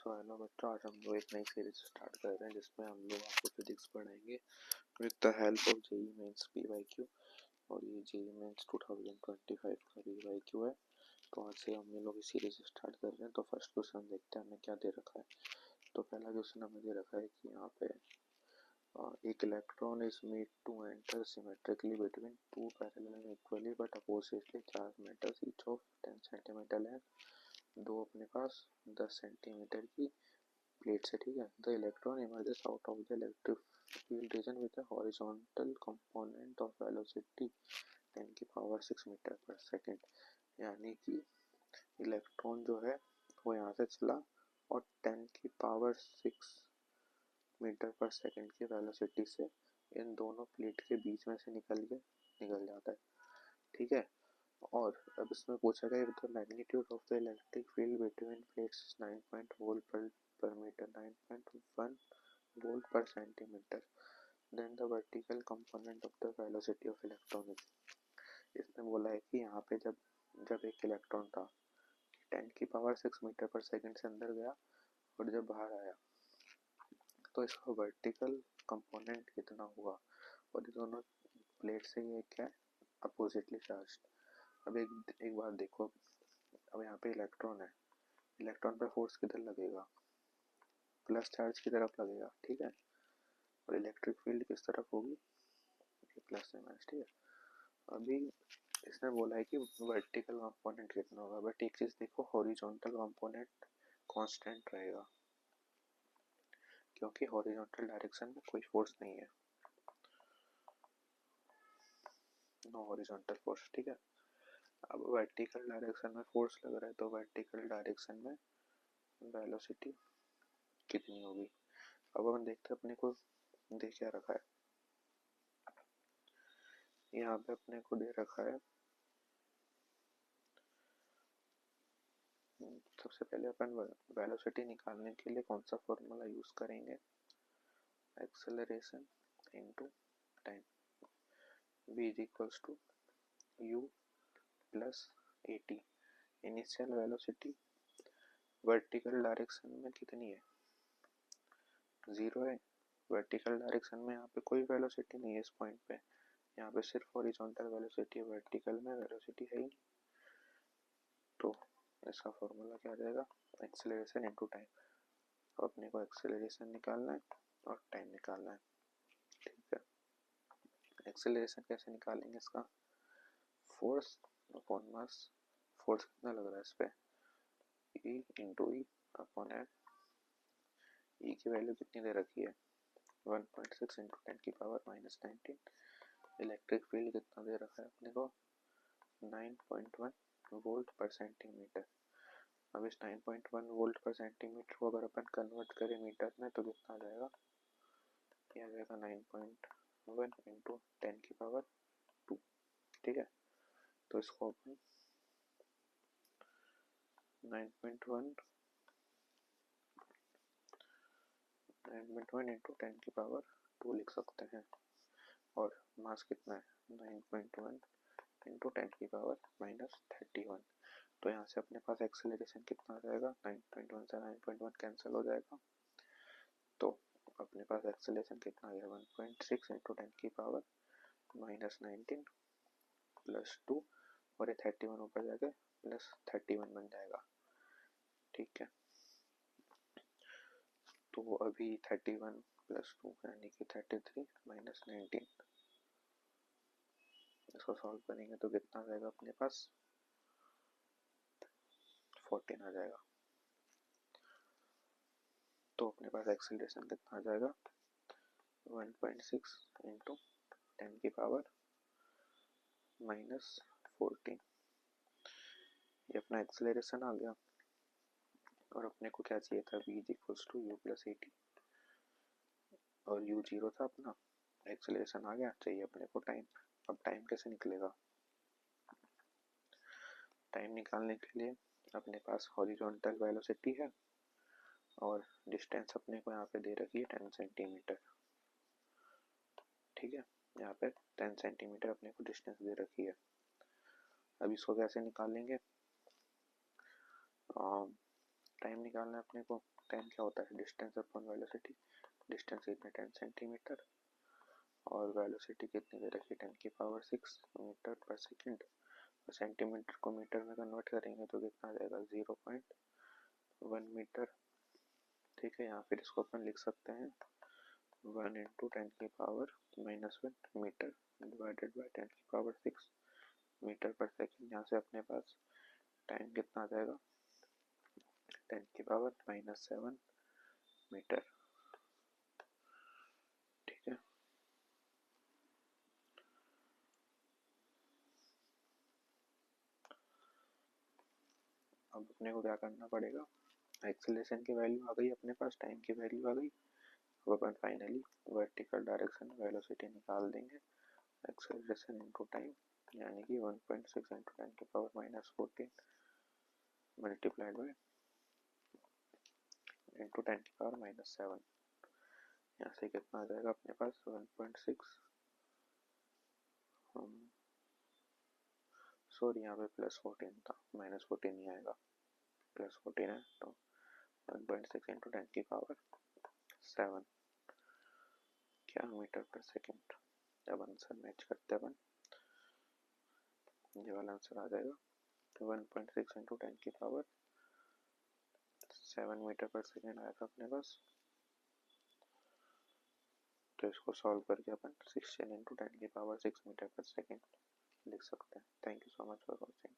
So hello बच्चों, आज हम लोग एक नई सीरीज स्टार्ट कर रहे हैं जिसमें हम लोग आपको फिजिक्स पढ़ाएंगे with the help of JEE Mains PYQ. और ये जेई मेंस 2025 का पीवाईक्यू है। तो आज से हम लोग इस सीरीज स्टार्ट कर रहे हैं। तो फर्स्ट क्वेश्चन देखते हैं हमें क्या दे रखा है। तो पहला क्वेश्चन हमें दे रखा है कि यहाँ पे एक electron is made to enter symmetrically between two parallel and equally but oppositely charged metals each of 10 centimetre length. दो अपने पास 10 सेंटीमीटर की प्लेट से, ठीक है। The electron emerges out of the electric field region with a horizontal component of velocity 10 की power 6 metre पर second. यानी कि इलेक्ट्रॉन जो है वो यहाँ से चला और 10 की पावर 6 मीटर पर सेकेंड की वेलोसिटी से इन दोनों प्लेट के बीच में से निकल जाता है, ठीक है। और अब इसमें पूछा गया the magnitude of the electric field between plates 9 volt per metre 9.1 volt per centimetre, then the vertical component of the velocity of electron is. इसने बोला है कि यहाँ पे जब एक इलेक्ट्रॉन था 10 की पावर 6 मीटर पर सेकंड से अंदर गया और जब बाहर आया तो इसका वर्टिकल कंपोनेंट कितना हुआ। और ये दोनों प्लेट से ये क्या है, अपोजिटली चार्ज्ड। अब एक बात देखो, अब यहाँ पे इलेक्ट्रॉन है, इलेक्ट्रॉन पे फोर्स किधर लगेगा, प्लस चार्ज की तरफ लगेगा, ठीक है। और इलेक्ट्रिक फील्ड किस तरफ होगी, प्लस से माइनस, ठीक है। अभी इसने बोला है कि वर्टिकल कंपोनेंट कितना होगा, बट एक चीज देखो, हॉरिजॉन्टल कंपोनेंट कांस्टेंट रहेगा क्योंकि हॉरिजॉन्टल डायरेक्शन में कोई फोर्स नहीं है, नो हॉरिजॉन्टल फोर्स, ठीक है। अब वर्टिकल डायरेक्शन में फोर्स लग रहा है तो वर्टिकल डायरेक्शन में वेलोसिटी कितनी होगी। अब हम देखते हैं अपने को दे क्या रखा है। यहाँ पे अपने को दे रखा है, सबसे पहले अपन वेलोसिटी निकालने के लिए कौन सा फॉर्मूला यूज करेंगे, acceleration into time, v is equals to u plus at। Initial velocity vertical direction में कितनी है, 0 है। वर्टिकल डायरेक्शन में यहाँ पे कोई वेलोसिटी नहीं है इस पॉइंट पे, यहाँ पे सिर्फ हॉरिजॉन्टल वेलोसिटी है, वर्टिकल में वेलोसिटी है ही नहीं। तो इसका फॉर्मूला क्या आ जाएगा, एक्सेलरेशन इनटू टाइम। अब अपने को एक्सेलरेशन निकालना है और टाइम निकालना है, ठीक है। एक्सेलरेशन कैसे निकालेंगे, इसका फोर्स अपॉन मास, फोर्स कितना लग रहा है इस पे, E into E upon n. E की वैल्यू कितनी दे रखी है, 1.6 इंटू 10 की पावर माइनस 19। इलेक्ट्रिक फील्ड कितना दे रखा है अपने को, 9.1 वोल्ट पर सेंटीमीटर। अब इस 9.1 वोल्ट पर सेंटीमीटर को अगर अपन कन्वर्ट करें मीटर में तो कितना आ जाएगा, ये आ जाएगा 9.1 इंटू 10 की पावर 2, ठीक है। तो इसको अपन 9.1 इंटू 10 की पावर 2 लिख सकते हैं। और मास कितना है, 9.1 इंटू 10 की पावर माइनस 31। तो यहाँ से अपने पास एक्सेलरेशन कितना आ जाएगा, 9.1 से 9.1 कैंसिल हो जाएगा, तो अपने पास एक्सेलरेशन कितना आ गया, 1.6 इंटू 10 की पावर माइनस 19 प्लस 2, और ये 31 ऊपर जाके प्लस 31 बन जाएगा, ठीक है। तो अभी 31 प्लस 2 यानी कि 33 माइनस 19, इसको सॉल्व करेंगे तो कितना आ जाएगा अपने पास, 14 आ जाएगा। तो अपने पास एक्सेलरेशन कितना आ जाएगा, 1.6 इंटू 10 की पावर माइनस 14, ये अपना एक्सेलरेशन आ गया। और अपने को क्या चाहिए था, v is equals to u plus at, और u 0 था अपना, एक्सेलरेशन आ गया, चाहिए अपने को टाइम। अब टाइम कैसे निकलेगा, टाइम निकालने के लिए अपने पास हॉरिजॉन्टल वेलोसिटी है और डिस्टेंस अपने को यहाँ पे दे रखी है 10 सेंटीमीटर, ठीक है। यहाँ पे 10 सेंटीमीटर अपने को डिस्टेंस दे रखी है। अब इसको कैसे निकालेंगे, टाइम निकालना है अपने को। टाइम क्या होता है, डिस्टेंस अपॉन वेलोसिटी। डिस्टेंस कितने 10 सेंटीमीटर और वेलोसिटी कितनी दे रखी 10⁶ मीटर पर सेकेंड। सेंटीमीटर को मीटर में कन्वर्ट करेंगे तो कितना आ जाएगा 0.1 मीटर। ठीक है, यहाँ फिर इसको अपन लिख सकते हैं 1 × 10⁻⁻1 मीटर डिवाइडेड बाई 10⁶ मीटर पर सेकेंड। यहाँ से अपने पास टाइम कितना आ जाएगा 10⁻⁻7 मीटर। ठीक है, अब अपने को क्या करना पड़ेगा, एक्सेलरेशन की वैल्यू आ गई अपने पास, टाइम की वैल्यू आ गई। अब अपन फाइनली वर्टिकल डायरेक्शन में वेलोसिटी निकाल देंगे। एक्सेलरेशन इनटू टाइम यानी कि 1.6 × 10⁻⁻14 मल्टीप्लाइड बाय इंटू 10⁻⁻7। यहाँ से कितना आ जाएगा अपने पास 1.6, सॉरी यहाँ पे +14 था, -14 नहीं आएगा, +14 है तो 1.6 × 10⁻7 क्या मीटर पर सेकेंड। जब आंसर मैच करते अपन ये वाला आंसर आ जाएगा 1.6 × 10⁻7 मीटर पर सेकेंड आया था अपने पास। तो इसको सॉल्व करके अपन 16 × 10⁻6 मीटर पर सेकेंड लिख सकते हैं। Thank you so much for watching.